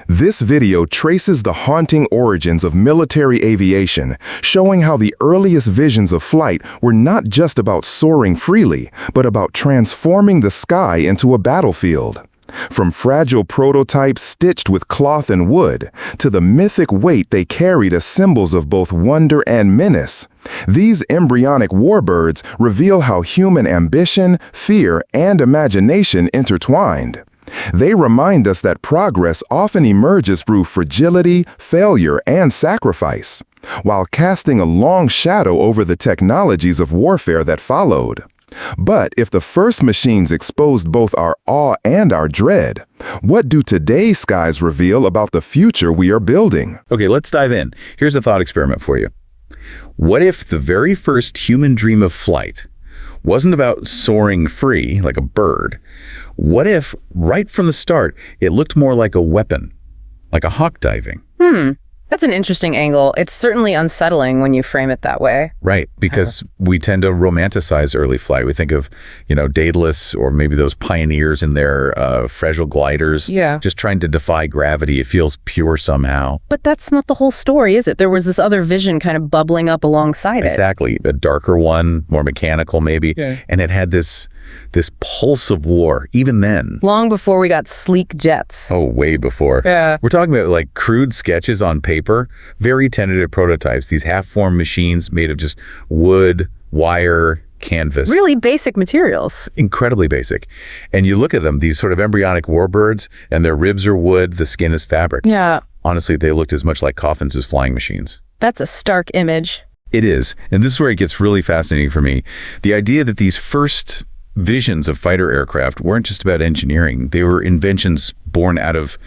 This video traces the haunting origins of military aviation, showing how the earliest visions of flight were not just about soaring freely, but about transforming the sky into a battlefield. From fragile prototypes stitched with cloth and wood, to the mythic weight they carried as symbols of both wonder and menace, these embryonic warbirds reveal how human ambition, fear, and imagination intertwined. They remind us that progress often emerges through fragility, failure, and sacrifice, while casting a long shadow over the technologies of warfare that followed. But if the first machines exposed both our awe and our dread, what do today's skies reveal about the future we are building? Okay, let's dive in. Here's a thought experiment for you. What if the very first human dream of flight wasn't about soaring free like a bird? What if, right from the start, it looked more like a weapon, like a hawk diving? That's an interesting angle. It's certainly unsettling when you frame it that way. Right, because we tend to romanticize early flight. We think of, Daedalus or maybe those pioneers in their fragile gliders, just trying to defy gravity. It feels pure somehow. But that's not the whole story, is it? There was this other vision kind of bubbling up alongside it. Exactly, a darker one, more mechanical maybe, and it had this pulse of war, even then. Long before we got sleek jets. Oh, way before. Yeah. We're talking about like crude sketches on paper, very tentative prototypes, these half-formed machines made of just wood, wire, canvas. Really basic materials. Incredibly basic. And you look at them, these sort of embryonic warbirds, and their ribs are wood, the skin is fabric. Yeah. Honestly, they looked as much like coffins as flying machines. That's a stark image. It is. And this is where it gets really fascinating for me. The idea that these first visions of fighter aircraft weren't just about engineering. They were inventions born out of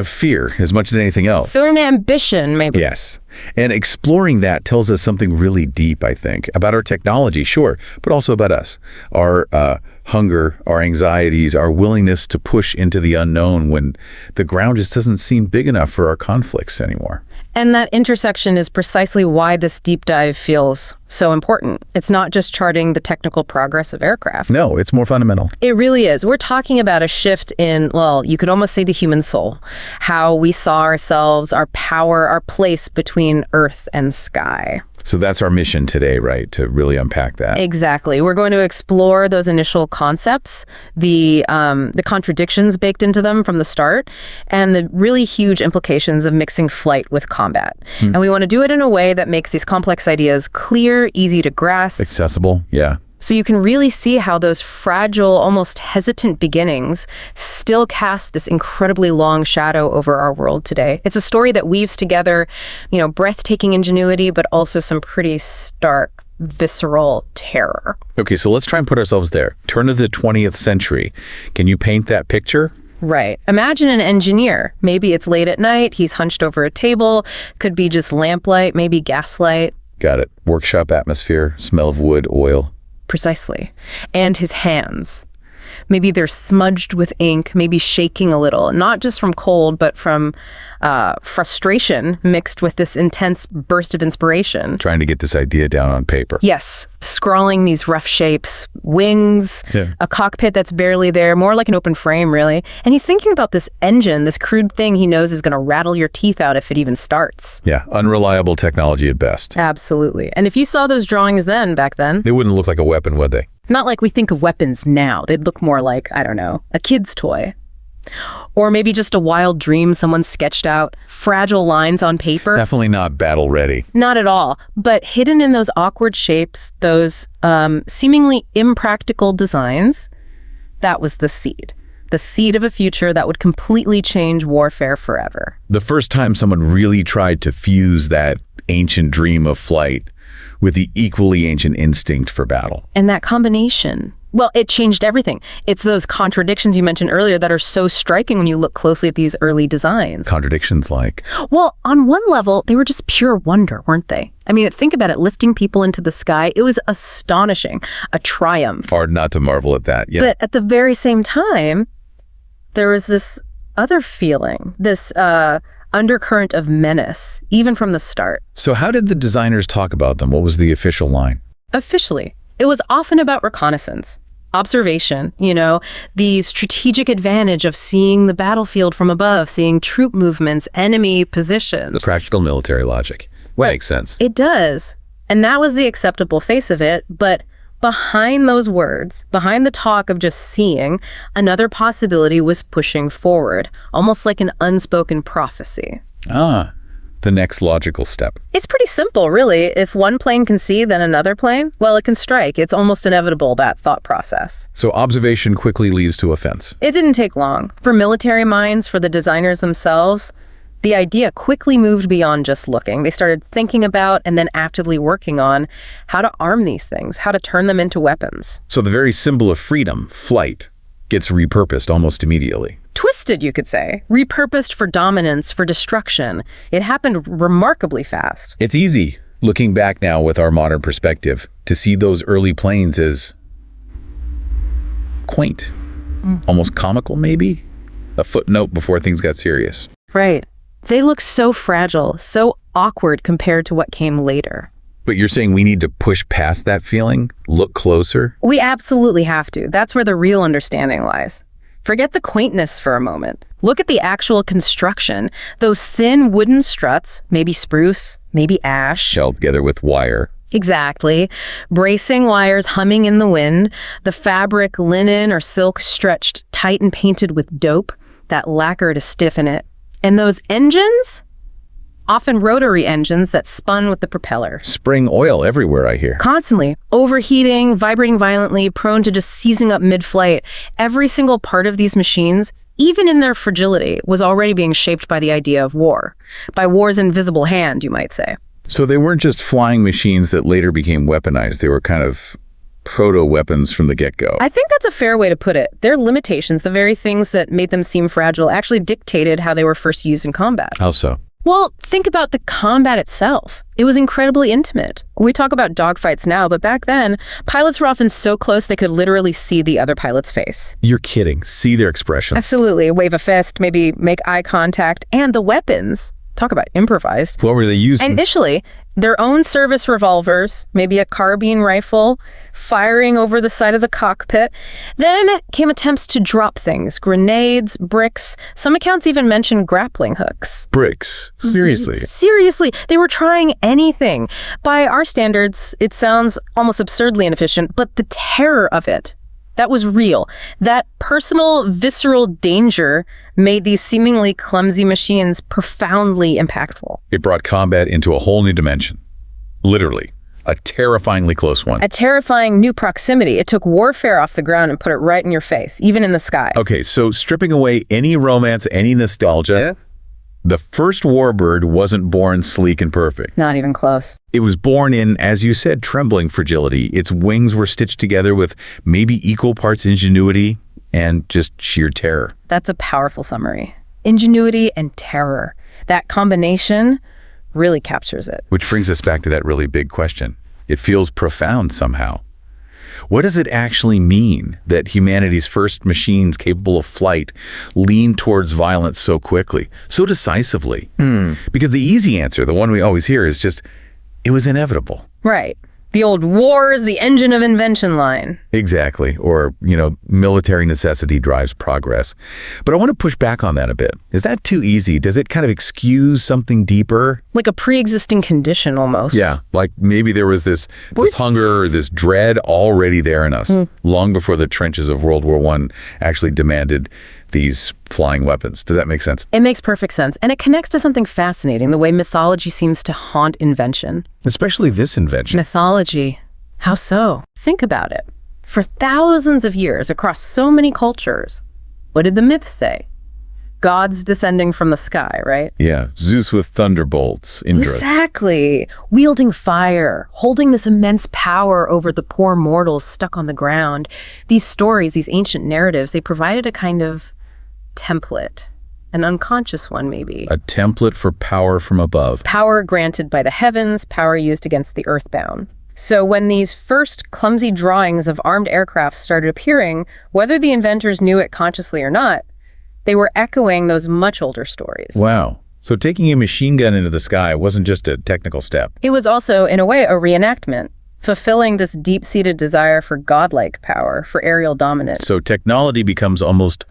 fear as much as anything else. Fear and ambition, maybe. Yes. And exploring that tells us something really deep, I think, about our technology, sure, but also about us. Our hunger, our anxieties, our willingness to push into the unknown when the ground just doesn't seem big enough for our conflicts anymore. And that intersection is precisely why this deep dive feels so important. It's not just charting the technical progress of aircraft. No, it's more fundamental. It really is. We're talking about a shift in, well, you could almost say the human soul, how we saw ourselves, our power, our place between earth and sky. So that's our mission today, right? To really unpack that. Exactly. We're going to explore those initial concepts, the contradictions baked into them from the start, and the really huge implications of mixing flight with combat. And we want to do it in a way that makes these complex ideas clear, easy to grasp. Accessible, yeah. So you can really see how those fragile, almost hesitant beginnings still cast this incredibly long shadow over our world today. It's a story that weaves together, breathtaking ingenuity, but also some pretty stark, visceral terror. Okay, so let's try and put ourselves there. Turn of the 20th century. Can you paint that picture? Right. Imagine an engineer. Maybe it's late at night, he's hunched over a table, could be just lamplight, maybe gaslight. Got it. Workshop atmosphere, smell of wood, oil. Precisely. And his hands. Maybe they're smudged with ink, maybe shaking a little, not just from cold, but from frustration mixed with this intense burst of inspiration. Trying to get this idea down on paper. Yes, scrawling these rough shapes, wings, a cockpit that's barely there, more like an open frame, really. And he's thinking about this engine, this crude thing he knows is going to rattle your teeth out if it even starts. Yeah, unreliable technology at best. Absolutely. And if you saw those drawings back then... They wouldn't look like a weapon, would they? Not like we think of weapons now. They'd look more like, I don't know, a kid's toy. Or maybe just a wild dream someone sketched out, fragile lines on paper. Definitely not battle ready. Not at all. But hidden in those awkward shapes, those seemingly impractical designs, that was the seed. The seed of a future that would completely change warfare forever. The first time someone really tried to fuse that ancient dream of flight with the equally ancient instinct for battle. And that combination, well, it changed everything. It's those contradictions you mentioned earlier that are so striking when you look closely at these early designs. Contradictions like? Well, on one level, they were just pure wonder, weren't they? I mean, think about it, lifting people into the sky. It was astonishing, a triumph. Hard not to marvel at that, yeah. But at the very same time, there was this other feeling, this undercurrent of menace, even from the start. So how did the designers talk about them? What was the official line? Officially, it was often about reconnaissance. Observation, the strategic advantage of seeing the battlefield from above, seeing troop movements, enemy positions. The practical military logic. Makes sense. It does. And that was the acceptable face of it. But behind those words, behind the talk of just seeing, another possibility was pushing forward, almost like an unspoken prophecy. The next logical step. It's pretty simple, really. If one plane can see, then another plane, well, it can strike. It's almost inevitable, that thought process. So observation quickly leads to offense. It didn't take long. For military minds, for the designers themselves, the idea quickly moved beyond just looking. They started thinking about and then actively working on how to arm these things, how to turn them into weapons. So the very symbol of freedom, flight, gets repurposed almost immediately. Twisted, you could say. Repurposed for dominance, for destruction. It happened remarkably fast. It's easy, looking back now with our modern perspective, to see those early planes as quaint, almost comical maybe, a footnote before things got serious. Right. They look so fragile, so awkward compared to what came later. But you're saying we need to push past that feeling, look closer? We absolutely have to. That's where the real understanding lies. Forget the quaintness for a moment. Look at the actual construction. Those thin wooden struts, maybe spruce, maybe ash. Held together with wire. Exactly. Bracing wires humming in the wind, the fabric, linen or silk stretched tight and painted with dope, that lacquer to stiffen it. And those engines? Often rotary engines that spun with the propeller. Spraying oil everywhere, I hear. Constantly. Overheating, vibrating violently, prone to just seizing up mid-flight. Every single part of these machines, even in their fragility, was already being shaped by the idea of war. By war's invisible hand, you might say. So they weren't just flying machines that later became weaponized. They were kind of proto-weapons from the get-go. I think that's a fair way to put it. Their limitations, the very things that made them seem fragile, actually dictated how they were first used in combat. How so? Well, think about the combat itself. It was incredibly intimate. We talk about dogfights now, but back then, pilots were often so close they could literally see the other pilot's face. You're kidding. See their expression. Absolutely. Wave a fist, maybe make eye contact. And the weapons. Talk about improvised. What were they using? Initially, their own service revolvers, maybe a carbine rifle, firing over the side of the cockpit. Then came attempts to drop things, grenades, bricks. Some accounts even mention grappling hooks. Bricks? Seriously? Seriously, they were trying anything. By our standards, it sounds almost absurdly inefficient, but the terror of it, that was real. That personal, visceral danger made these seemingly clumsy machines profoundly impactful. It brought combat into a whole new dimension. Literally. A terrifyingly close one. A terrifying new proximity. It took warfare off the ground and put it right in your face, even in the sky. Okay, so stripping away any romance, any nostalgia, the first Warbird wasn't born sleek and perfect. Not even close. It was born in, as you said, trembling fragility. Its wings were stitched together with maybe equal parts ingenuity and just sheer terror. That's a powerful summary. Ingenuity and terror. That combination really captures it. Which brings us back to that really big question. It feels profound somehow. What does it actually mean that humanity's first machines capable of flight lean towards violence so quickly, so decisively? Because the easy answer, the one we always hear, is just, it was inevitable. Right. The old war is the engine of invention line. Exactly. Or, military necessity drives progress. But I want to push back on that a bit. Is that too easy? Does it kind of excuse something deeper? Like a pre-existing condition almost. Yeah. Like maybe there was this hunger or this dread already there in us, long before the trenches of World War I actually demanded these flying weapons. Does that make sense? It makes perfect sense. And it connects to something fascinating, the way mythology seems to haunt invention. Especially this invention. Mythology. How so? Think about it. For thousands of years, across so many cultures, what did the myths say? Gods descending from the sky, right? Yeah, Zeus with thunderbolts. Indra. Exactly. Wielding fire, holding this immense power over the poor mortals stuck on the ground. These stories, these ancient narratives, they provided a kind of template, an unconscious one maybe. A template for power from above. Power granted by the heavens, power used against the earthbound. So when these first clumsy drawings of armed aircraft started appearing, whether the inventors knew it consciously or not, they were echoing those much older stories. Wow. So taking a machine gun into the sky wasn't just a technical step. It was also, in a way, a reenactment. fulfilling this deep-seated desire for godlike power, for aerial dominance. So technology becomes almost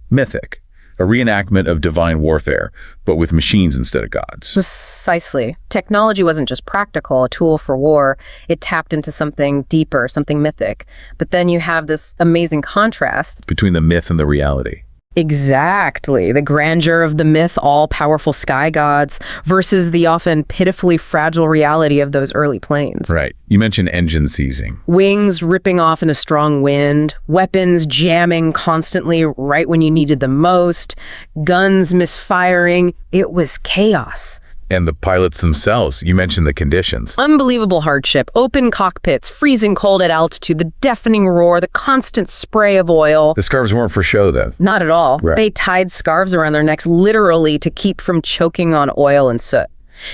mythic, a reenactment of divine warfare, but with machines instead of gods. Precisely. Technology wasn't just practical, a tool for war. It tapped into something deeper, something mythic. But then you have this amazing contrast Between the myth and the reality. Exactly. The grandeur of the myth, all-powerful sky gods, versus the often pitifully fragile reality of those early planes. Right. You mentioned engine seizing. Wings ripping off in a strong wind, weapons jamming constantly right when you needed them most, guns misfiring. It was chaos. And the pilots themselves, you mentioned the conditions. Unbelievable hardship, open cockpits, freezing cold at altitude, the deafening roar, the constant spray of oil. The scarves weren't for show, though. Not at all. Right. They tied scarves around their necks literally to keep from choking on oil and soot.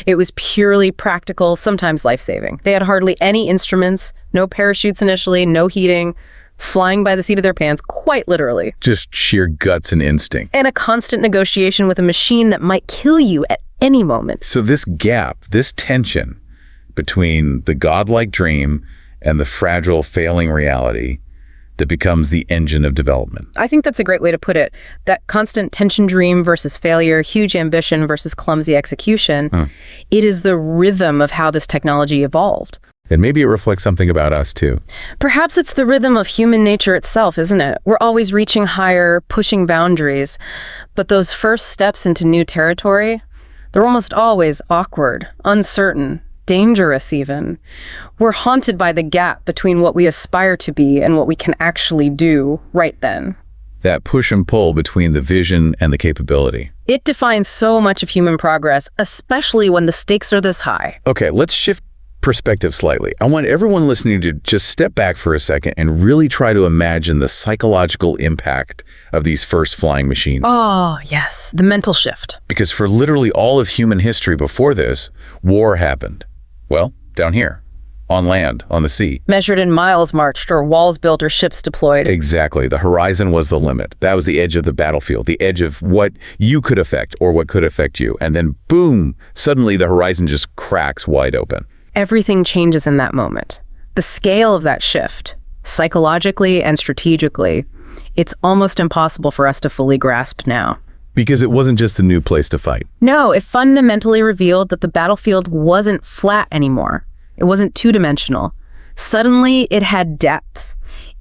It was purely practical, sometimes life-saving. They had hardly any instruments, no parachutes initially, no heating, flying by the seat of their pants, quite literally. Just sheer guts and instinct. And a constant negotiation with a machine that might kill you at any moment. So this gap, this tension between the godlike dream and the fragile, failing reality that becomes the engine of development. I think that's a great way to put it. That constant tension, dream versus failure, huge ambition versus clumsy execution, it is the rhythm of how this technology evolved. And maybe it reflects something about us, too. Perhaps it's the rhythm of human nature itself, isn't it? We're always reaching higher, pushing boundaries. But those first steps into new territory, they're almost always awkward, uncertain, dangerous even. We're haunted by the gap between what we aspire to be and what we can actually do right then. That push and pull between the vision and the capability. It defines so much of human progress, especially when the stakes are this high. Okay, let's shift perspective slightly. I want everyone listening to just step back for a second and really try to imagine the psychological impact of these first flying machines. Oh, yes, the mental shift. Because for literally all of human history before this, war happened. Well, down here, on land, on the sea. Measured in miles marched or walls built or ships deployed. Exactly. The horizon was the limit. That was the edge of the battlefield, the edge of what you could affect or what could affect you. And then boom, suddenly the horizon just cracks wide open. Everything changes in that moment. The scale of that shift, psychologically and strategically, it's almost impossible for us to fully grasp now. Because it wasn't just a new place to fight. No, it fundamentally revealed that the battlefield wasn't flat anymore. It wasn't two-dimensional. Suddenly, it had depth.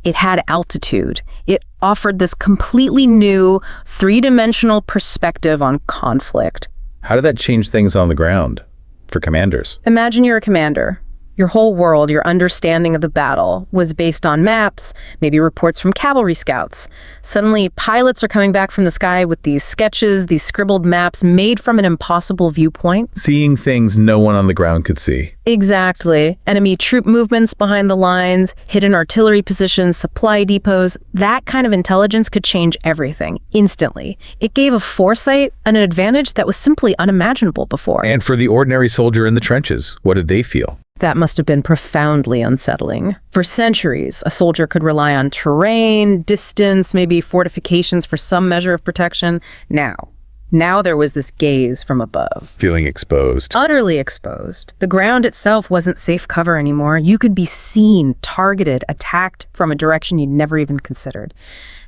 It had altitude. It offered this completely new, three-dimensional perspective on conflict. How did that change things on the ground for commanders? Imagine you're a commander. Your whole world, your understanding of the battle, was based on maps, maybe reports from cavalry scouts. Suddenly, pilots are coming back from the sky with these sketches, these scribbled maps made from an impossible viewpoint. Seeing things no one on the ground could see. Exactly. Enemy troop movements behind the lines, hidden artillery positions, supply depots. That kind of intelligence could change everything, instantly. It gave a foresight and an advantage that was simply unimaginable before. And for the ordinary soldier in the trenches, what did they feel? That must have been profoundly unsettling. For centuries, a soldier could rely on terrain, distance, maybe fortifications for some measure of protection. Now there was this gaze from above. Feeling exposed. Utterly exposed. The ground itself wasn't safe cover anymore. You could be seen, targeted, attacked from a direction you'd never even considered.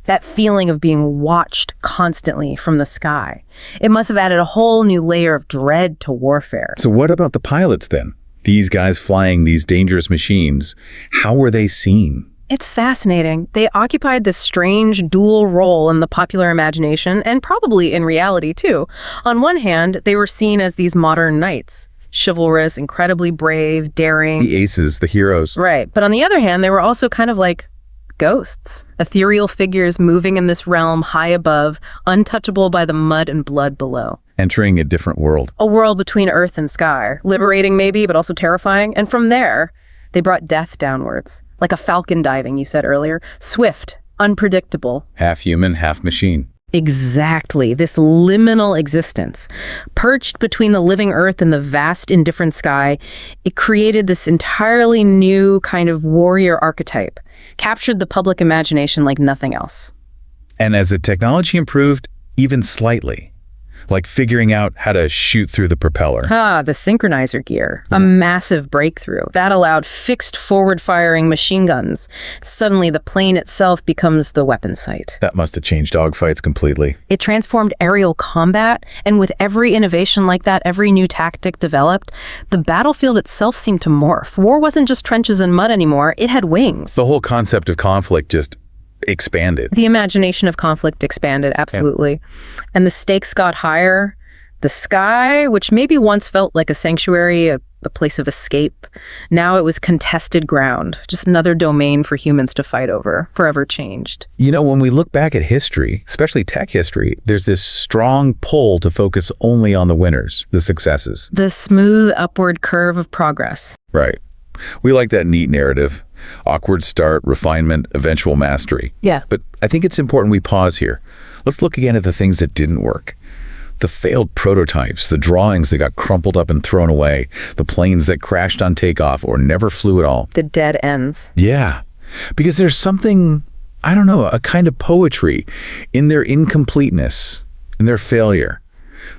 That feeling of being watched constantly from the sky. It must have added a whole new layer of dread to warfare. So what about the pilots then? These guys flying these dangerous machines, how were they seen? It's fascinating. They occupied this strange dual role in the popular imagination, and probably in reality too. On one hand, they were seen as these modern knights, chivalrous, incredibly brave, daring. The aces, the heroes. Right. But on the other hand, they were also kind of like ghosts, ethereal figures moving in this realm high above, untouchable by the mud and blood below. Entering a different world. A world between earth and sky, liberating maybe, but also terrifying. And from there, they brought death downwards, like a falcon diving, you said earlier. Swift, unpredictable. Half human, half machine. Exactly, this liminal existence. Perched between the living earth and the vast, indifferent sky, it created this entirely new kind of warrior archetype, captured the public imagination like nothing else. And as the technology improved, even slightly, like figuring out how to shoot through the propeller. The synchronizer gear. A massive breakthrough. That allowed fixed forward-firing machine guns. Suddenly, the plane itself becomes the weapon sight. That must have changed dogfights completely. It transformed aerial combat, and with every innovation like that, every new tactic developed, the battlefield itself seemed to morph. War wasn't just trenches and mud anymore, it had wings. The whole concept of conflict just expanded. The imagination of conflict expanded, absolutely. And the stakes got higher. The sky, which maybe once felt like a sanctuary, a place of escape, now it was contested ground, just another domain for humans to fight over, forever changed. You know, when we look back at history, especially tech history, there's this strong pull to focus only on the winners, the successes. The smooth upward curve of progress. Right. We like that neat narrative. Awkward start, refinement, eventual mastery. Yeah. But I think it's important we pause here. Let's look again at the things that didn't work. The failed prototypes, the drawings that got crumpled up and thrown away, the planes that crashed on takeoff or never flew at all. The dead ends. Yeah. Because there's something, I don't know, a kind of poetry in their incompleteness, in their failure.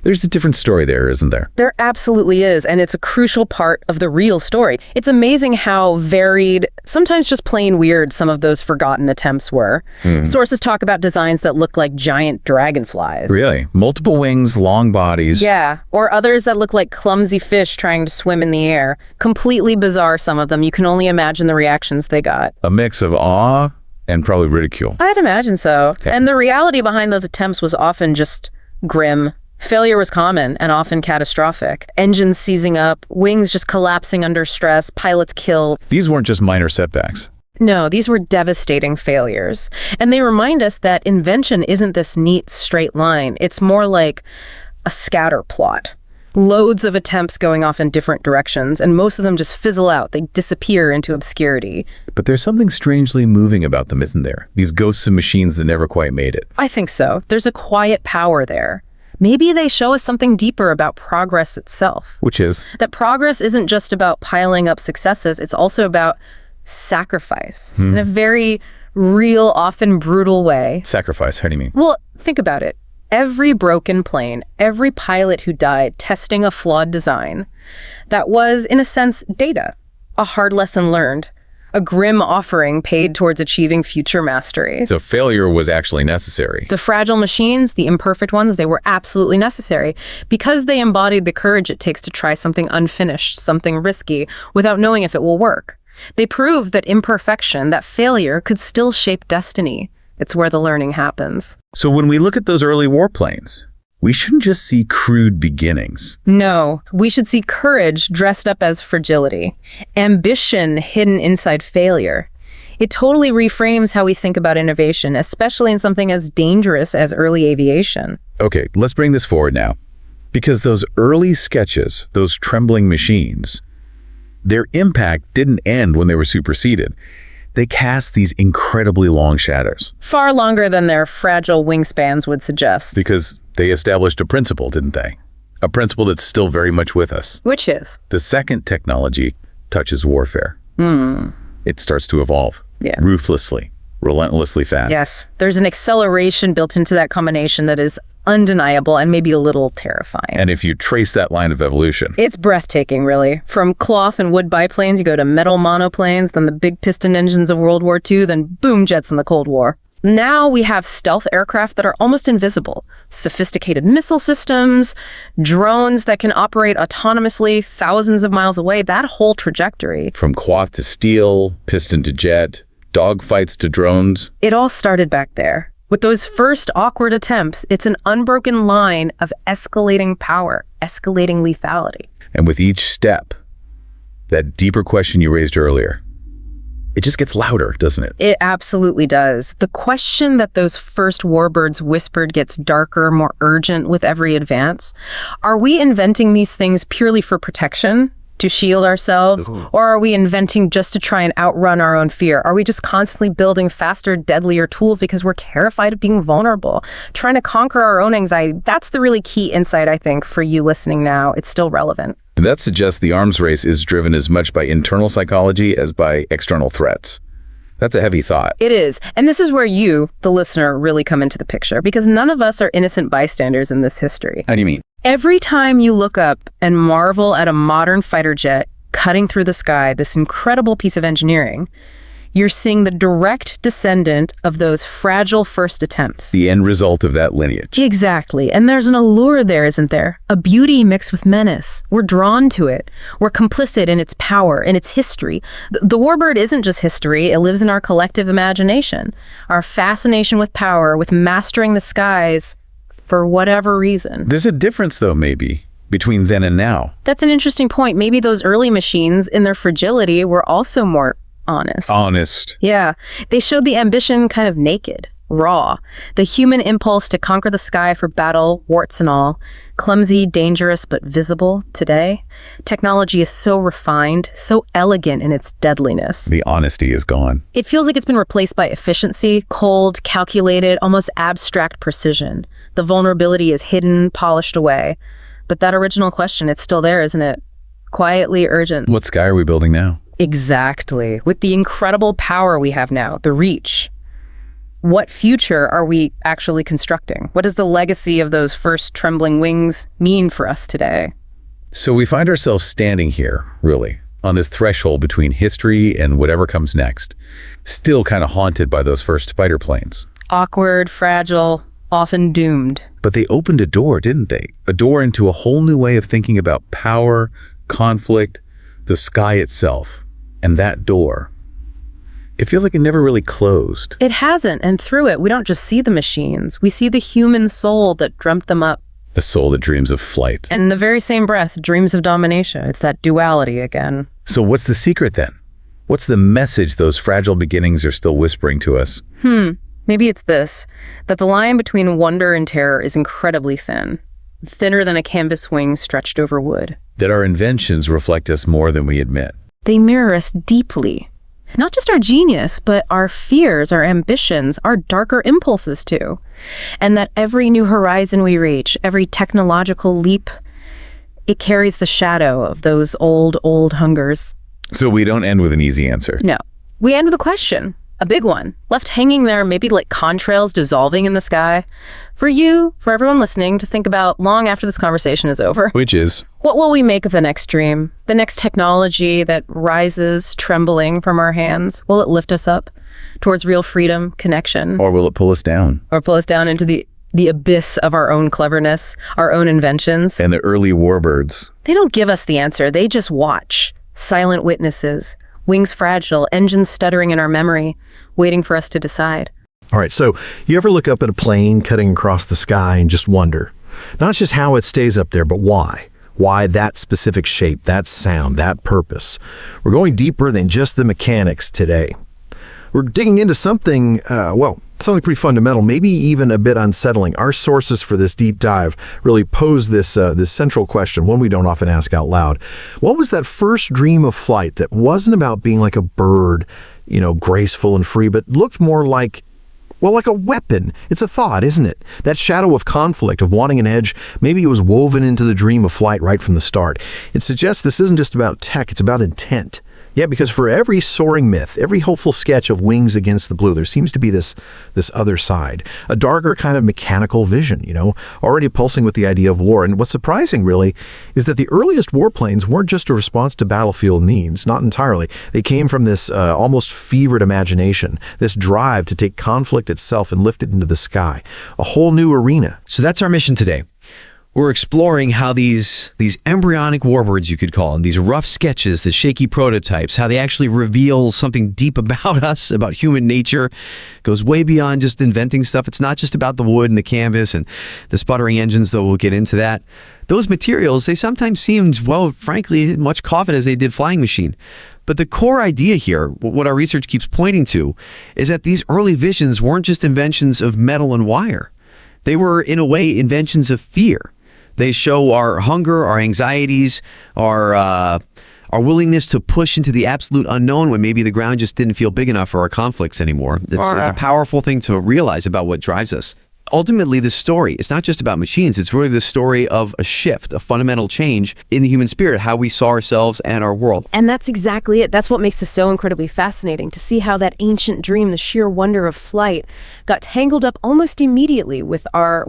There's a different story there, isn't there? There absolutely is, and it's a crucial part of the real story. It's amazing how varied, sometimes just plain weird, some of those forgotten attempts were. Sources talk about designs that look like giant dragonflies. Really? Multiple wings, long bodies. Yeah, or others that look like clumsy fish trying to swim in the air. Completely bizarre, some of them. You can only imagine the reactions they got. A mix of awe and probably ridicule. I'd imagine so. Okay. And the reality behind those attempts was often just grim. Failure was common and often catastrophic. Engines seizing up, wings just collapsing under stress, pilots killed. These weren't just minor setbacks. No, these were devastating failures. And they remind us that invention isn't this neat, straight line. It's more like a scatter plot. Loads of attempts going off in different directions, and most of them just fizzle out. They disappear into obscurity. But there's something strangely moving about them, isn't there? These ghosts of machines that never quite made it. I think so. There's a quiet power there. Maybe they show us something deeper about progress itself. Which is? That progress isn't just about piling up successes, it's also about sacrifice in a very real, often brutal way. Sacrifice, how do you mean? Well, think about it. Every broken plane, every pilot who died testing a flawed design, that was, in a sense, data, a hard lesson learned, a grim offering paid towards achieving future mastery. So failure was actually necessary. The fragile machines, the imperfect ones, they were absolutely necessary because they embodied the courage it takes to try something unfinished, something risky, without knowing if it will work. They proved that imperfection, that failure, could still shape destiny. It's where the learning happens. So when we look at those early warplanes, we shouldn't just see crude beginnings. No, we should see courage dressed up as fragility, ambition hidden inside failure. It totally reframes how we think about innovation, especially in something as dangerous as early aviation. Okay, let's bring this forward now. Because those early sketches, those trembling machines, their impact didn't end when they were superseded. They cast these incredibly long shadows. Far longer than their fragile wingspans would suggest. Because they established a principle, didn't they? A principle that's still very much with us. Which is? The second technology touches warfare. It starts to evolve. Yeah. Ruthlessly, relentlessly fast. Yes, there's an acceleration built into that combination that is undeniable and maybe a little terrifying. And if you trace that line of evolution, It's breathtaking, really. From cloth and wood biplanes, you go to metal monoplanes, then the big piston engines of World War II, then boom jets in the Cold War. Now we have stealth aircraft that are almost invisible, sophisticated missile systems, drones that can operate autonomously thousands of miles away, that whole trajectory. from cloth to steel, piston to jet, dogfights to drones. It all started back there. With those first awkward attempts, it's an unbroken line of escalating power, escalating lethality. And with each step, that deeper question you raised earlier, it just gets louder, doesn't it? It absolutely does. The question that those first warbirds whispered gets darker, more urgent with every advance. Are we inventing these things purely for protection, to shield ourselves, or are we inventing just to try and outrun our own fear? Are we just constantly building faster, deadlier tools because we're terrified of being vulnerable, trying to conquer our own anxiety? That's the really key insight, I think, for you listening now. It's still relevant. That suggests the arms race is driven as much by internal psychology as by external threats. That's a heavy thought. It is. And this is where you, the listener, really come into the picture, because none of us are innocent bystanders in this history. How do you mean? Every time you look up and marvel at a modern fighter jet cutting through the sky, this incredible piece of engineering, you're seeing the direct descendant of those fragile first attempts. The end result of that lineage. Exactly. And there's an allure there, isn't there? A beauty mixed with menace. We're drawn to it. We're complicit in its power, in its history. The Warbird isn't just history. It lives in our collective imagination. Our fascination with power, with mastering the skies for whatever reason. There's a difference, though, maybe, between then and now. That's an interesting point. Maybe those early machines, in their fragility, were also more honest. Yeah. They showed the ambition kind of naked, raw. The human impulse to conquer the sky for battle, warts and all. Clumsy, dangerous, but visible today. Technology is so refined, so elegant in its deadliness. The honesty is gone. It feels like it's been replaced by efficiency, cold, calculated, almost abstract precision. The vulnerability is hidden, polished away. But that original question, it's still there, isn't it? Quietly urgent. What sky are we building now? Exactly. With the incredible power we have now, the reach, what future are we actually constructing? What does the legacy of those first trembling wings mean for us today? So we find ourselves standing here, really, on this threshold between history and whatever comes next, still kind of haunted by those first fighter planes. Awkward, fragile, often doomed. But they opened a door, didn't they? A door into a whole new way of thinking about power, conflict, the sky itself. And that door, it feels like it never really closed. It hasn't, and through it, we don't just see the machines. We see the human soul that dreamt them up. A soul that dreams of flight. And in the very same breath, dreams of domination. It's that duality again. So what's the secret then? What's the message those fragile beginnings are still whispering to us? Maybe it's this, that the line between wonder and terror is incredibly thin. Thinner than a canvas wing stretched over wood. That our inventions reflect us more than we admit. They mirror us deeply. Not just our genius, but our fears, our ambitions, our darker impulses too. And that every new horizon we reach, every technological leap, it carries the shadow of those old hungers. So we don't end with an easy answer. No. We end with a question. A big one, left hanging there, maybe like contrails dissolving in the sky. For you, for everyone listening, to think about long after this conversation is over. Which is? What will we make of the next dream? The next technology that rises trembling from our hands? Will it lift us up towards real freedom, connection? Or will it pull us down? Or pull us down into the abyss of our own cleverness, our own inventions? And the early warbirds. They don't give us the answer. They just watch. Silent witnesses. Wings fragile, engines stuttering in our memory, waiting for us to decide. All right, so you ever look up at a plane cutting across the sky and just wonder, not just how it stays up there, but why? Why that specific shape, that sound, that purpose? We're going deeper than just the mechanics today. We're digging into something, something pretty fundamental, maybe even a bit unsettling. Our sources for this deep dive really pose this central question, one we don't often ask out loud. What was that first dream of flight that wasn't about being like a bird, graceful and free, but looked more like a weapon? It's a thought, isn't it? That shadow of conflict, of wanting an edge, maybe it was woven into the dream of flight right from the start. It suggests this isn't just about tech, it's about intent. Yeah, because for every soaring myth, every hopeful sketch of wings against the blue, there seems to be this other side, a darker kind of mechanical vision, already pulsing with the idea of war. And what's surprising, really, is that the earliest warplanes weren't just a response to battlefield needs, not entirely. They came from this almost fevered imagination, this drive to take conflict itself and lift it into the sky, a whole new arena. So that's our mission today. We're exploring how these embryonic warbirds, you could call them, these rough sketches, the shaky prototypes, how they actually reveal something deep about us, about human nature. It goes way beyond just inventing stuff. It's not just about the wood and the canvas and the sputtering engines, though we'll get into that. Those materials, they sometimes seemed, frankly, much coffin as they did flying machine. But the core idea here, what our research keeps pointing to, is that these early visions weren't just inventions of metal and wire. They were, in a way, inventions of fear. They show our hunger, our anxieties, our willingness to push into the absolute unknown when maybe the ground just didn't feel big enough for our conflicts anymore. It's a powerful thing to realize about what drives us. ultimately the story, it's not just about machines, it's really the story of a shift, a fundamental change in the human spirit, how we saw ourselves and our world. And that's exactly it. That's what makes this so incredibly fascinating, to see how that ancient dream, the sheer wonder of flight, got tangled up almost immediately with our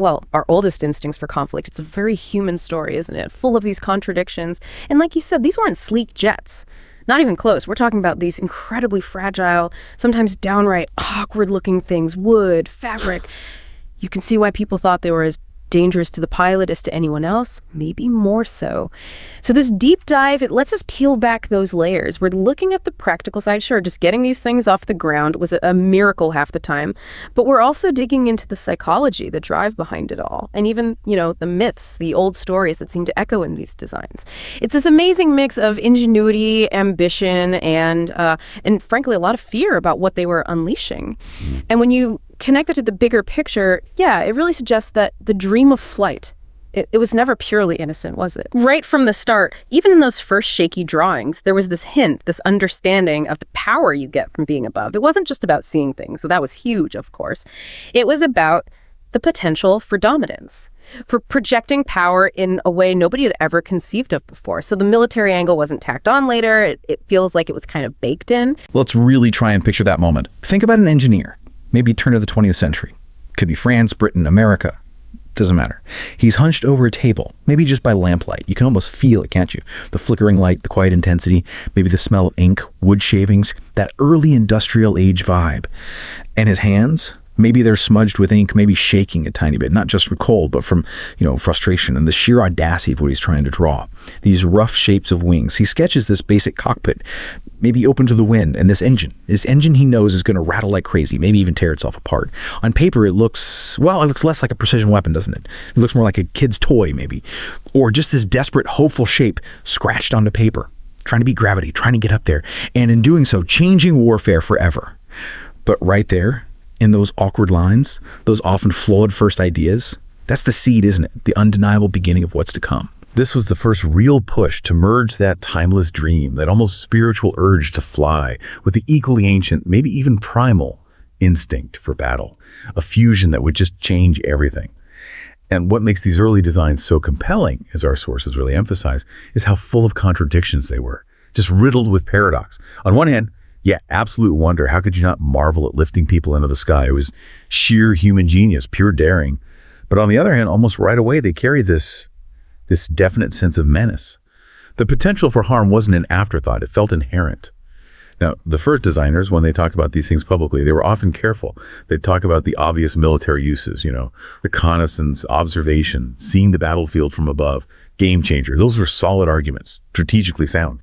oldest instincts for conflict. It's a very human story, isn't it? Full of these contradictions. And like you said, these weren't sleek jets. Not even close. We're talking about these incredibly fragile, sometimes downright awkward-looking things, wood, fabric. You can see why people thought they were as dangerous to the pilot as to anyone else, maybe more so. So this deep dive, it lets us peel back those layers. We're looking at the practical side. Sure, just getting these things off the ground was a miracle half the time, but we're also digging into the psychology, the drive behind it all, and even, the myths, the old stories that seem to echo in these designs. It's this amazing mix of ingenuity, ambition, and frankly, a lot of fear about what they were unleashing. And when you connect that to the bigger picture, it really suggests that the dream of flight, it was never purely innocent, was it? Right from the start, even in those first shaky drawings, there was this hint, this understanding of the power you get from being above. It wasn't just about seeing things, so that was huge, of course. It was about the potential for dominance, for projecting power in a way nobody had ever conceived of before. So the military angle wasn't tacked on later. It feels like it was kind of baked in. Let's really try and picture that moment. Think about an engineer, maybe turn of the 20th century. Could be France, Britain, America. Doesn't matter. He's hunched over a table, maybe just by lamplight. You can almost feel it, can't you? The flickering light, the quiet intensity, maybe the smell of ink, wood shavings, that early industrial age vibe. And his hands, maybe they're smudged with ink, maybe shaking a tiny bit, not just from cold, but from, frustration and the sheer audacity of what he's trying to draw. These rough shapes of wings. He sketches this basic cockpit, maybe open to the wind, and this engine he knows is going to rattle like crazy, maybe even tear itself apart. On paper, it looks less like a precision weapon, doesn't it? It looks more like a kid's toy, maybe. Or just this desperate, hopeful shape scratched onto paper, trying to beat gravity, trying to get up there, and in doing so, changing warfare forever. But right there, in those awkward lines, those often flawed first ideas, that's the seed, isn't it? The undeniable beginning of what's to come. This was the first real push to merge that timeless dream, that almost spiritual urge to fly, with the equally ancient, maybe even primal, instinct for battle. A fusion that would just change everything. And what makes these early designs so compelling, as our sources really emphasize, is how full of contradictions they were, just riddled with paradox. On one hand, absolute wonder. How could you not marvel at lifting people into the sky? It was sheer human genius, pure daring. But on the other hand, almost right away, they carried this definite sense of menace. The potential for harm wasn't an afterthought. It felt inherent. Now, the first designers, when they talked about these things publicly, they were often careful. They'd talk about the obvious military uses, reconnaissance, observation, seeing the battlefield from above, game changer. Those were solid arguments, strategically sound.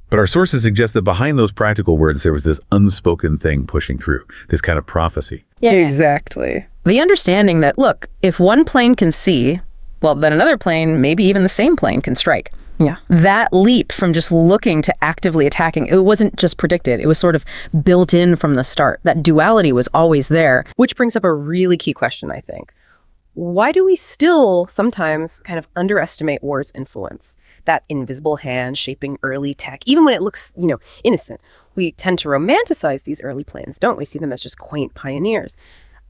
But our sources suggest that behind those practical words, there was this unspoken thing pushing through, this kind of prophecy. Yeah, exactly. The understanding that, look, if one plane can see, well, then another plane, maybe even the same plane, can strike. Yeah. That leap from just looking to actively attacking, it wasn't just predicted. It was sort of built in from the start. That duality was always there, which brings up a really key question, I think. Why do we still sometimes kind of underestimate war's influence? That invisible hand shaping early tech, even when it looks, innocent. We tend to romanticize these early planes, don't we? See them as just quaint pioneers.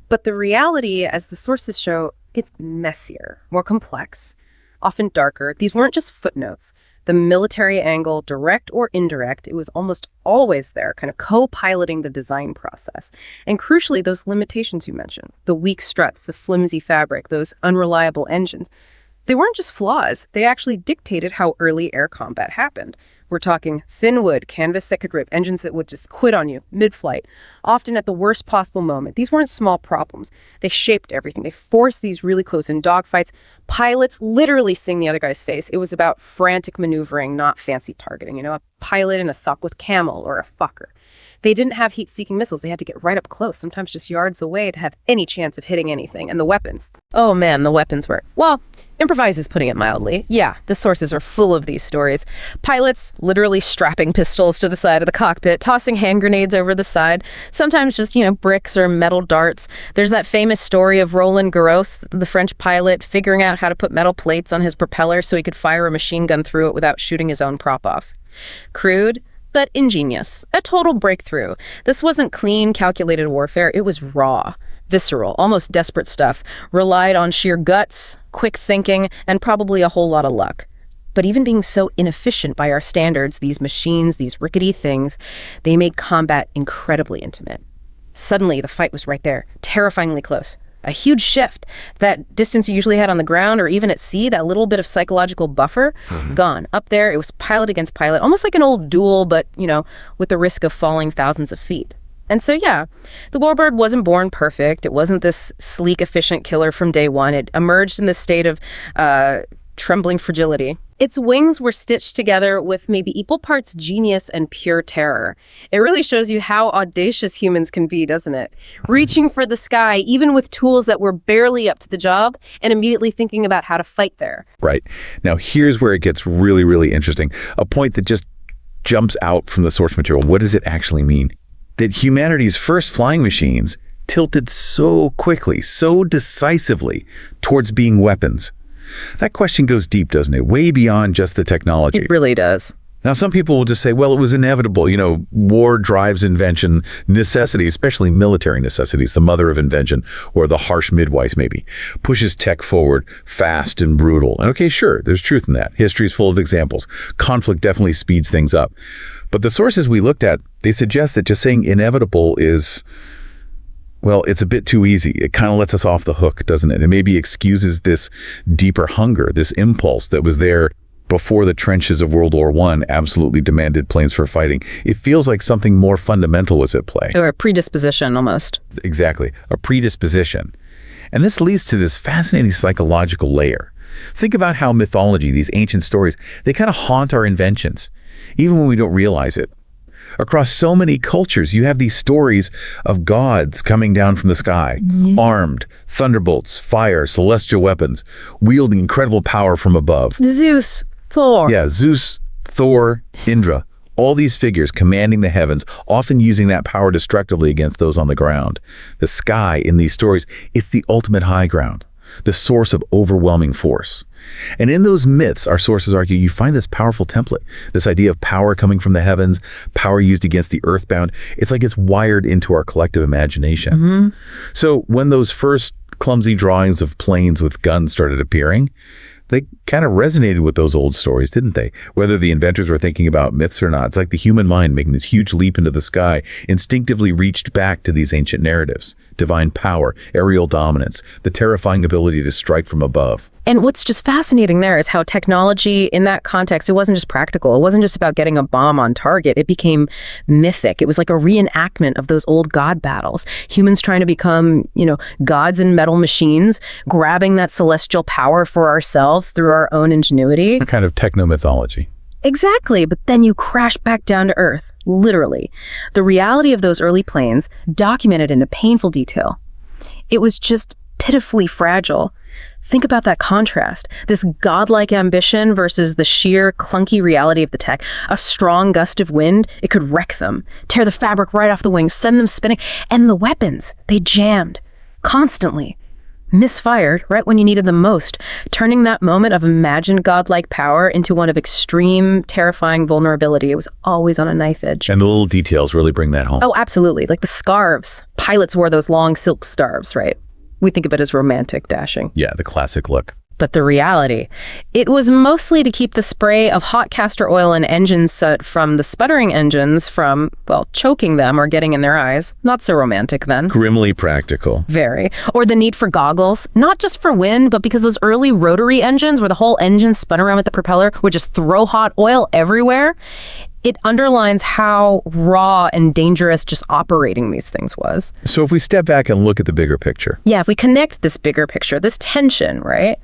But the reality, as the sources show, it's messier, more complex, often darker. These weren't just footnotes. The military angle, direct or indirect, it was almost always there, kind of co-piloting the design process. And crucially, those limitations you mentioned, the weak struts, the flimsy fabric, those unreliable engines, they weren't just flaws. They actually dictated how early air combat happened. We're talking thin wood, canvas that could rip, engines that would just quit on you mid-flight, often at the worst possible moment. These weren't small problems. They shaped everything. They forced these really close-in dogfights. Pilots literally sing the other guy's face. It was about frantic maneuvering, not fancy targeting. A pilot in a sock with camel or a fucker. They didn't have heat-seeking missiles. They had to get right up close, sometimes just yards away, to have any chance of hitting anything. And the weapons. Oh man, the weapons were, improvise is putting it mildly. Yeah, the sources are full of these stories. Pilots literally strapping pistols to the side of the cockpit, tossing hand grenades over the side, sometimes just, bricks or metal darts. There's that famous story of Roland Garros, the French pilot, figuring out how to put metal plates on his propeller so he could fire a machine gun through it without shooting his own prop off. Crude, but ingenious. A total breakthrough. This wasn't clean, calculated warfare. It was raw. Visceral, almost desperate stuff. Relied on sheer guts, quick thinking, and probably a whole lot of luck. But even being so inefficient by our standards, these machines, these rickety things, they made combat incredibly intimate. Suddenly, the fight was right there, terrifyingly close. A huge shift. That distance you usually had on the ground or even at sea, that little bit of psychological buffer, gone. Up there, it was pilot against pilot, almost like an old duel, but, with the risk of falling thousands of feet. And so, yeah, the Warbird wasn't born perfect. It wasn't this sleek, efficient killer from day one. It emerged in this state of trembling fragility. Its wings were stitched together with maybe equal parts genius and pure terror. It really shows you how audacious humans can be, doesn't it? Reaching for the sky, even with tools that were barely up to the job, and immediately thinking about how to fight there. Right. Now, here's where it gets really, really interesting. A point that just jumps out from the source material. What does it actually mean? That humanity's first flying machines tilted so quickly, so decisively towards being weapons. That question goes deep, doesn't it? Way beyond just the technology. It really does. Now, some people will just say, well, it was inevitable. War drives invention, necessity, especially military necessities, the mother of invention, or the harsh midwives maybe, pushes tech forward fast and brutal. And okay, sure, there's truth in that. History's full of examples. Conflict definitely speeds things up. But the sources we looked at, they suggest that just saying inevitable is, well, it's a bit too easy. It kind of lets us off the hook, doesn't it? It maybe excuses this deeper hunger, this impulse that was there before the trenches of World War I absolutely demanded planes for fighting. It feels like something more fundamental was at play. Or a predisposition, almost. Exactly, a predisposition. And this leads to this fascinating psychological layer. Think about how mythology, these ancient stories, they kind of haunt our inventions, even when we don't realize it. Across so many cultures, you have these stories of gods coming down from the sky, armed, thunderbolts, fire, celestial weapons, wielding incredible power from above. Zeus, Thor. Yeah, Zeus, Thor, Indra, all these figures commanding the heavens, often using that power destructively against those on the ground. The sky in these stories, it's the ultimate high ground, the source of overwhelming force. And in those myths, our sources argue, you find this powerful template, this idea of power coming from the heavens, power used against the earthbound. It's like it's wired into our collective imagination. So when those first clumsy drawings of planes with guns started appearing, they kind of resonated with those old stories, didn't they? Whether the inventors were thinking about myths or not, it's like the human mind making this huge leap into the sky, instinctively reached back to these ancient narratives. Divine power, aerial dominance, the terrifying ability to strike from above. And what's just fascinating there is how technology in that context, it wasn't just practical. It wasn't just about getting a bomb on target. It became mythic. It was like a reenactment of those old god battles. Humans trying to become, gods in metal machines, grabbing that celestial power for ourselves through our own ingenuity. A kind of techno-mythology. Exactly, but then you crash back down to Earth, literally. The reality of those early planes, documented into painful detail. It was just pitifully fragile. Think about that contrast, this godlike ambition versus the sheer clunky reality of the tech. A strong gust of wind, it could wreck them, tear the fabric right off the wings, send them spinning. And the weapons, they jammed, constantly. Misfired right when you needed them most, turning that moment of imagined godlike power into one of extreme, terrifying vulnerability. It was always on a knife edge. And the little details really bring that home. Oh, absolutely. Like the scarves. Pilots wore those long silk scarves, right? We think of it as romantic dashing. Yeah, the classic look. But the reality, it was mostly to keep the spray of hot castor oil and engine soot from the sputtering engines from, choking them or getting in their eyes. Not so romantic then. Grimly practical. Very. Or the need for goggles, not just for wind, but because those early rotary engines where the whole engine spun around with the propeller would just throw hot oil everywhere. It underlines how raw and dangerous just operating these things was. So if we step back and look at the bigger picture. Yeah, if we connect this bigger picture, this tension, right,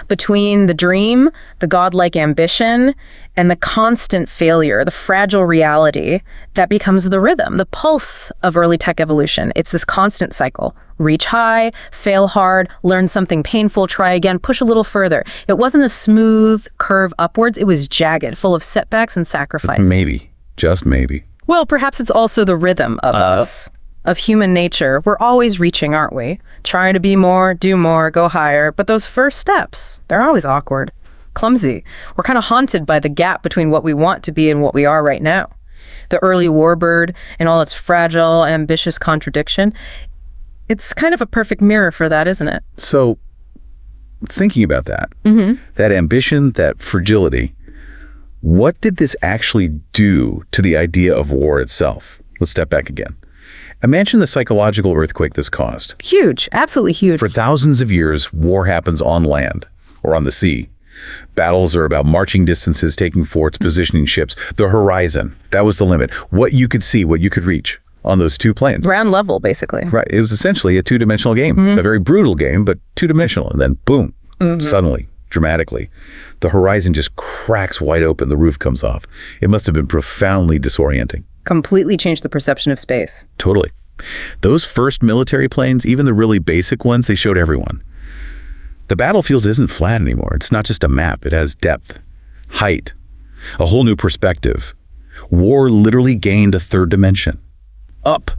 between the dream, the godlike ambition, and the constant failure, the fragile reality that becomes the rhythm, the pulse of early tech evolution. It's this constant cycle. Reach high, fail hard, learn something painful, try again, push a little further. It wasn't a smooth curve upwards. It was jagged, full of setbacks and sacrifice. Maybe, just maybe. Well, perhaps it's also the rhythm of us, of human nature. We're always reaching, aren't we? Trying to be more, do more, go higher. But those first steps, they're always awkward, clumsy. We're kind of haunted by the gap between what we want to be and what we are right now. The early Warbird and all its fragile, ambitious contradiction, It's kind of a perfect mirror for that, isn't it? So, thinking about that, that ambition, that fragility, what did this actually do to the idea of war itself? Let's step back again. Imagine the psychological earthquake this caused. Huge, absolutely huge. For thousands of years, war happens on land or on the sea. Battles are about marching distances, taking forts, positioning ships. The horizon, that was the limit. What you could see, what you could reach on those two planes. Ground level, basically. Right. It was essentially a two-dimensional game, a very brutal game, but two-dimensional. And then boom, suddenly, dramatically, the horizon just cracks wide open. The roof comes off. It must have been profoundly disorienting. Completely changed the perception of space. Totally. Those first military planes, even the really basic ones, they showed everyone. The battlefield isn't flat anymore. It's not just a map. It has depth, height, a whole new perspective. War literally gained a third dimension. Up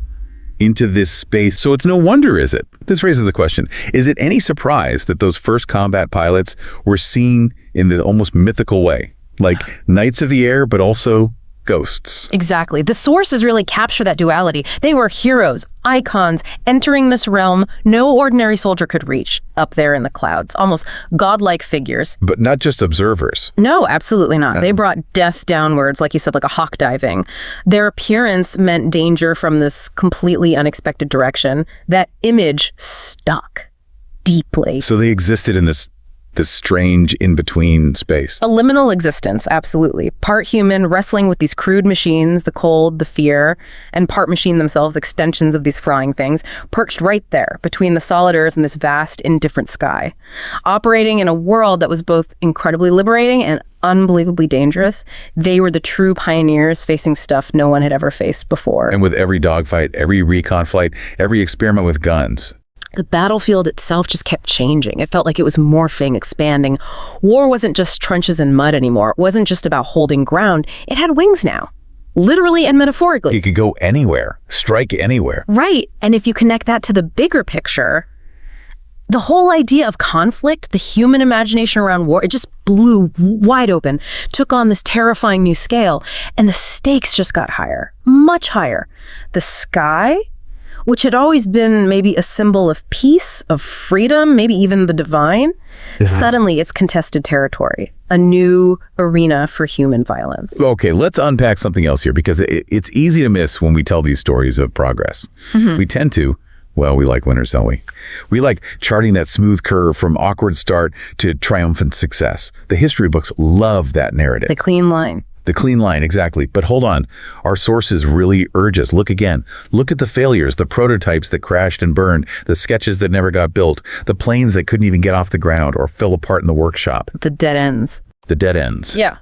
into this space. So it's no wonder, is it? This raises the question, is it any surprise that those first combat pilots were seen in this almost mythical way? Like knights of the air, but also ghosts. Exactly. The sources really capture that duality. They were heroes, icons, entering this realm no ordinary soldier could reach, up there in the clouds, almost godlike figures. But not just observers. No, absolutely not. They brought death downwards, like you said, like a hawk diving. Their appearance meant danger from this completely unexpected direction. That image stuck deeply. So they existed in this strange in-between space. A liminal existence, absolutely. Part human, wrestling with these crude machines, the cold, the fear, and part machine themselves, extensions of these flying things, perched right there between the solid earth and this vast, indifferent sky. Operating in a world that was both incredibly liberating and unbelievably dangerous, they were the true pioneers facing stuff no one had ever faced before. And with every dogfight, every recon flight, every experiment with guns, the battlefield itself just kept changing. It felt like it was morphing, expanding. War wasn't just trenches and mud anymore. It wasn't just about holding ground. It had wings now, literally and metaphorically. you could go anywhere, strike anywhere. Right. And if you connect that to the bigger picture, the whole idea of conflict, the human imagination around war, it just blew wide open, took on this terrifying new scale, and the stakes just got higher, much higher. The sky, which had always been maybe a symbol of peace, of freedom, maybe even the divine, suddenly it's contested territory, a new arena for human violence. Okay, let's unpack something else here, because it's easy to miss when we tell these stories of progress. We tend to, well, we like winners, don't we? We like charting that smooth curve from awkward start to triumphant success. The history books love that narrative. The clean line. The clean line, exactly. But hold on, our sources really urge us. Look again. Look at the failures, the prototypes that crashed and burned, the sketches that never got built, the planes that couldn't even get off the ground or fell apart in the workshop. The dead ends. The dead ends. Yeah.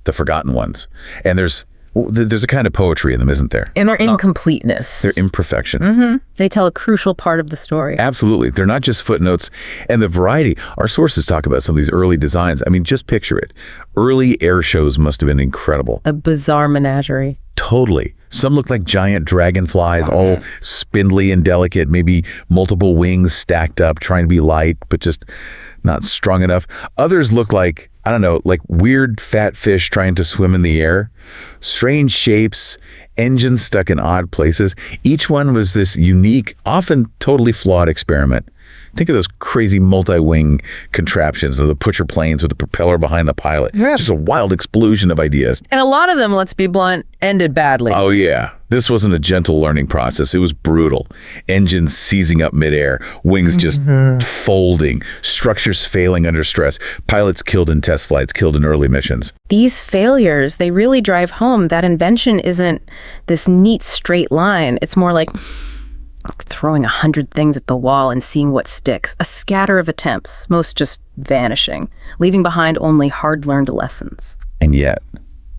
The forgotten ones. And there's a kind of poetry in them, isn't there? And their incompleteness. Their imperfection. They tell a crucial part of the story. Absolutely. They're not just footnotes. And the variety, our sources talk about some of these early designs. I mean, just picture it. Early air shows must have been incredible. A bizarre menagerie. Totally. Some look like giant dragonflies, all spindly and delicate, maybe multiple wings stacked up, trying to be light, but just not strong enough. Others look like, I don't know, like weird fat fish trying to swim in the air. Strange shapes, engines stuck in odd places. Each one was this unique, often totally flawed experiment. Think of those crazy multi-wing contraptions of the pusher planes with the propeller behind the pilot. Yeah. Just a wild explosion of ideas. And a lot of them, let's be blunt, ended badly. Oh yeah. This wasn't a gentle learning process. It was brutal. Engines seizing up midair, wings just folding, structures failing under stress, pilots killed in test flights, killed in early missions. These failures, they really drive home that invention isn't this neat straight line. It's more like throwing 100 things at the wall and seeing what sticks. A scatter of attempts, most just vanishing, leaving behind only hard-learned lessons. And yet,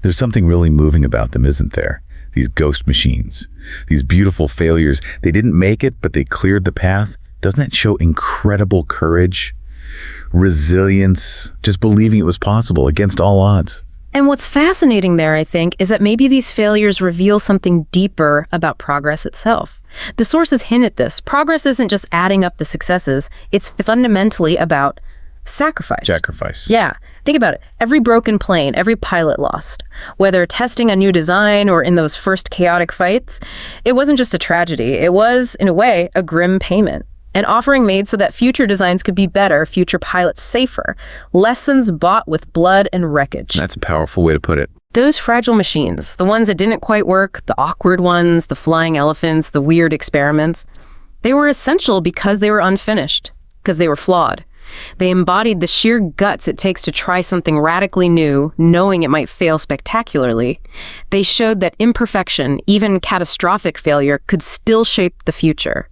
there's something really moving about them, isn't there? These ghost machines, these beautiful failures. They didn't make it, but they cleared the path. Doesn't that show incredible courage, resilience, just believing it was possible against all odds? And what's fascinating there, I think, is that maybe these failures reveal something deeper about progress itself. The sources hint at this. Progress isn't just adding up the successes. It's fundamentally about sacrifice. Sacrifice. Yeah. Think about it. Every broken plane, every pilot lost. Whether testing a new design or in those first chaotic fights, it wasn't just a tragedy. It was, in a way, a grim payment. An offering made so that future designs could be better, future pilots safer. Lessons bought with blood and wreckage. That's a powerful way to put it. Those fragile machines, the ones that didn't quite work, the awkward ones, the flying elephants, the weird experiments, they were essential because they were unfinished, because they were flawed. They embodied the sheer guts it takes to try something radically new, knowing it might fail spectacularly. They showed that imperfection, even catastrophic failure, could still shape the future.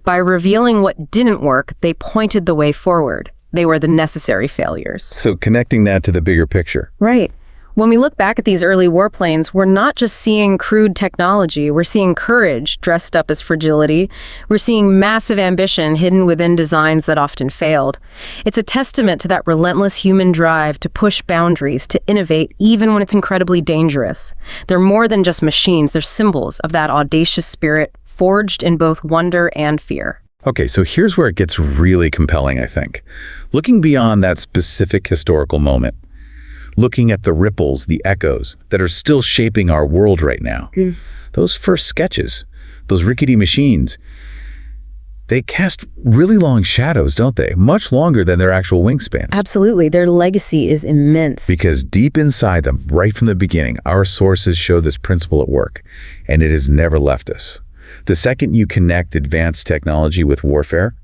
By revealing what didn't work, they pointed the way forward. They were the necessary failures. So connecting that to the bigger picture. Right. When we look back at these early warplanes, we're not just seeing crude technology, we're seeing courage dressed up as fragility. We're seeing massive ambition hidden within designs that often failed. It's a testament to that relentless human drive to push boundaries, to innovate, even when it's incredibly dangerous. They're more than just machines, they're symbols of that audacious spirit forged in both wonder and fear. Okay, so here's where it gets really compelling, I think. Looking beyond that specific historical moment, looking at the ripples, the echoes that are still shaping our world right now. Those first sketches, those rickety machines, they cast really long shadows, don't they? Much longer than their actual wingspans. Absolutely. Their legacy is immense. Because deep inside them, right from the beginning, our sources show this principle at work, and it has never left us. The second you connect advanced technology with warfare,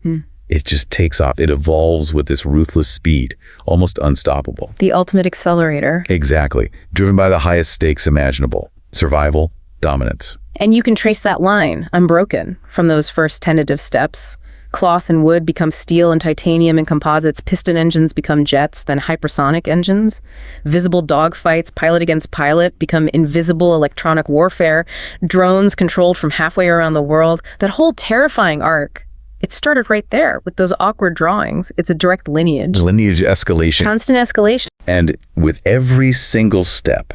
it just takes off. It evolves with this ruthless speed, almost unstoppable. The ultimate accelerator. Exactly. Driven by the highest stakes imaginable. Survival, dominance. And you can trace that line, unbroken, from those first tentative steps. Cloth and wood become steel and titanium and composites. Piston engines become jets, then hypersonic engines. Visible dogfights, pilot against pilot, become invisible electronic warfare. Drones controlled from halfway around the world. That whole terrifying arc, it started right there with those awkward drawings. It's a direct lineage. Lineage escalation. Constant escalation. And with every single step,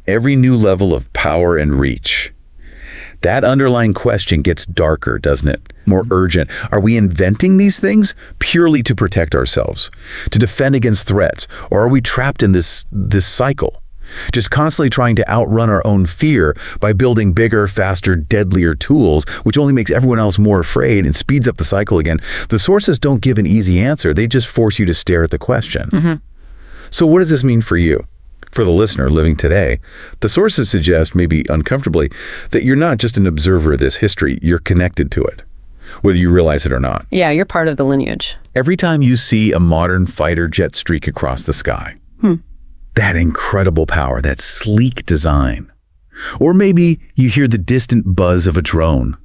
every new level of power and reach, that underlying question gets darker, doesn't it? More urgent. Are we inventing these things purely to protect ourselves, to defend against threats, or are we trapped in this cycle, just constantly trying to outrun our own fear by building bigger, faster, deadlier tools, which only makes everyone else more afraid and speeds up the cycle again? The sources don't give an easy answer. They just force you to stare at the question. So what does this mean for you? For the listener living today, the sources suggest, maybe uncomfortably, that you're not just an observer of this history, you're connected to it, whether you realize it or not. Yeah, you're part of the lineage. Every time you see a modern fighter jet streak across the sky, that incredible power, that sleek design, or maybe you hear the distant buzz of a drone,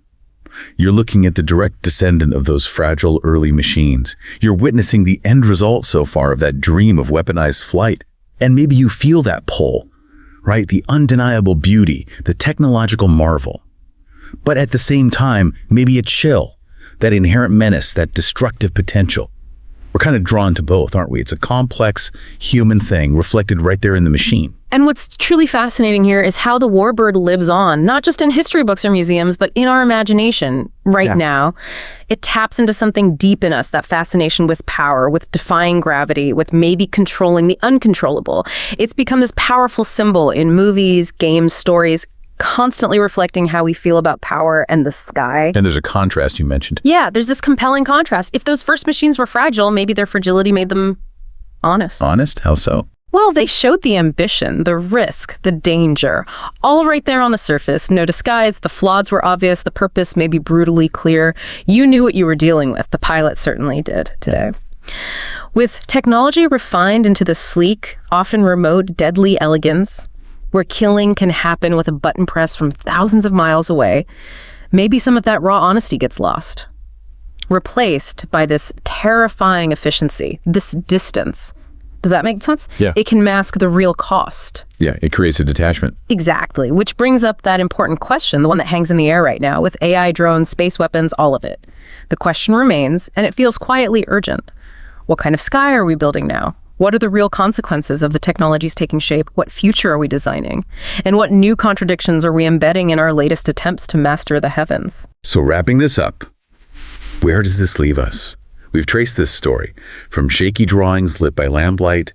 you're looking at the direct descendant of those fragile early machines. You're witnessing the end result so far of that dream of weaponized flight. And maybe you feel that pull, right? The undeniable beauty, the technological marvel. But at the same time, maybe a chill, that inherent menace, that destructive potential. We're kind of drawn to both, aren't we? It's a complex human thing reflected right there in the machine. And what's truly fascinating here is how the Warbird lives on, not just in history books or museums, but in our imagination right now. It taps into something deep in us, that fascination with power, with defying gravity, with maybe controlling the uncontrollable. It's become this powerful symbol in movies, games, stories, constantly reflecting how we feel about power and the sky. And there's a contrast you mentioned. Yeah, there's this compelling contrast. If those first machines were fragile, maybe their fragility made them honest. Honest? How so? Well, they showed the ambition, the risk, the danger, all right there on the surface. No disguise, the flaws were obvious, the purpose maybe brutally clear. You knew what you were dealing with. The pilot certainly did today. With technology refined into the sleek, often remote, deadly elegance, where killing can happen with a button press from thousands of miles away, maybe some of that raw honesty gets lost. Replaced by this terrifying efficiency, this distance. Does that make sense? Yeah. It can mask the real cost. Yeah, it creates a detachment. Exactly, which brings up that important question, the one that hangs in the air right now, with AI, drones, space weapons, all of it. The question remains, and it feels quietly urgent. What kind of sky are we building now? What are the real consequences of the technologies taking shape? What future are we designing? And what new contradictions are we embedding in our latest attempts to master the heavens? So wrapping this up, where does this leave us? We've traced this story, from shaky drawings lit by lamplight,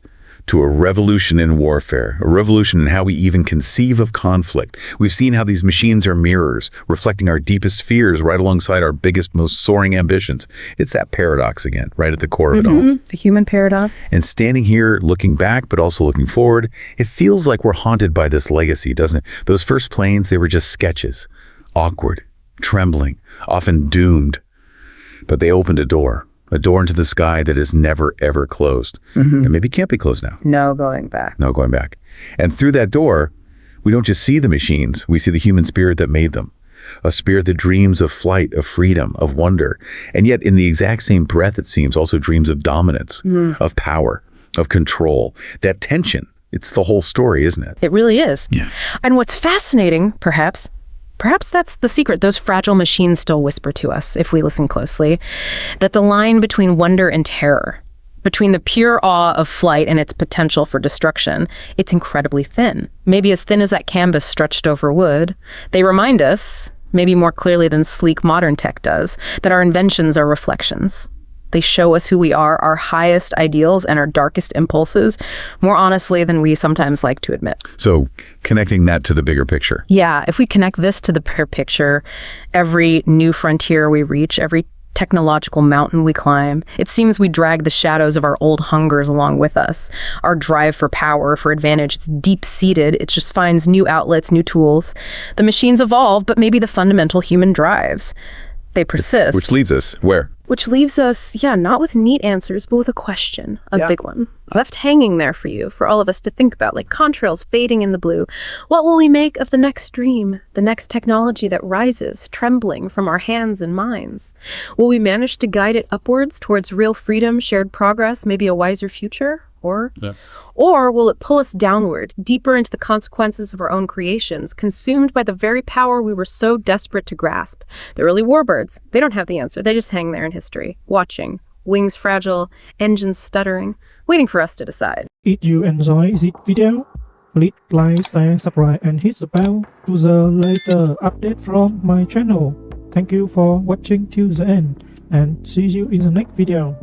to a revolution in warfare, a revolution in how we even conceive of conflict. We've seen how these machines are mirrors, reflecting our deepest fears right alongside our biggest, most soaring ambitions. It's that paradox again, right at the core of it all. The human paradox. And standing here, looking back, but also looking forward, it feels like we're haunted by this legacy, doesn't it? Those first planes, they were just sketches, awkward, trembling, often doomed. But they opened a door into the sky that is never, ever closed. And maybe can't be closed now. No going back. No going back. And through that door, we don't just see the machines, we see the human spirit that made them. A spirit that dreams of flight, of freedom, of wonder. And yet in the exact same breath, it seems, also dreams of dominance, of power, of control. That tension, it's the whole story, isn't it? It really is. Yeah. And what's fascinating, perhaps that's the secret. Those fragile machines still whisper to us, if we listen closely, that the line between wonder and terror, between the pure awe of flight and its potential for destruction, it's incredibly thin. Maybe as thin as that canvas stretched over wood. They remind us, maybe more clearly than sleek modern tech does, that our inventions are reflections. They show us who we are, our highest ideals and our darkest impulses, more honestly than we sometimes like to admit. So connecting that to the bigger picture. Yeah, if we connect this to the bigger picture, every new frontier we reach, every technological mountain we climb, it seems we drag the shadows of our old hungers along with us. Our drive for power, for advantage, it's deep-seated. It just finds new outlets, new tools. The machines evolve, but maybe the fundamental human drives, they persist. Which leaves us where? Which leaves us, not with neat answers, but with a question, a big one, left hanging there for you, for all of us to think about, like contrails fading in the blue. What will we make of the next dream, the next technology that rises, trembling from our hands and minds? Will we manage to guide it upwards towards real freedom, shared progress, maybe a wiser future? Or will it pull us downward, deeper into the consequences of our own creations, consumed by the very power we were so desperate to grasp? The early warbirds, they don't have the answer. They just hang there in history, watching, wings fragile, engines stuttering, waiting for us to decide. If you enjoy this video, please like, share, subscribe, and hit the bell to the later update from my channel. Thank you for watching till the end, and see you in the next video.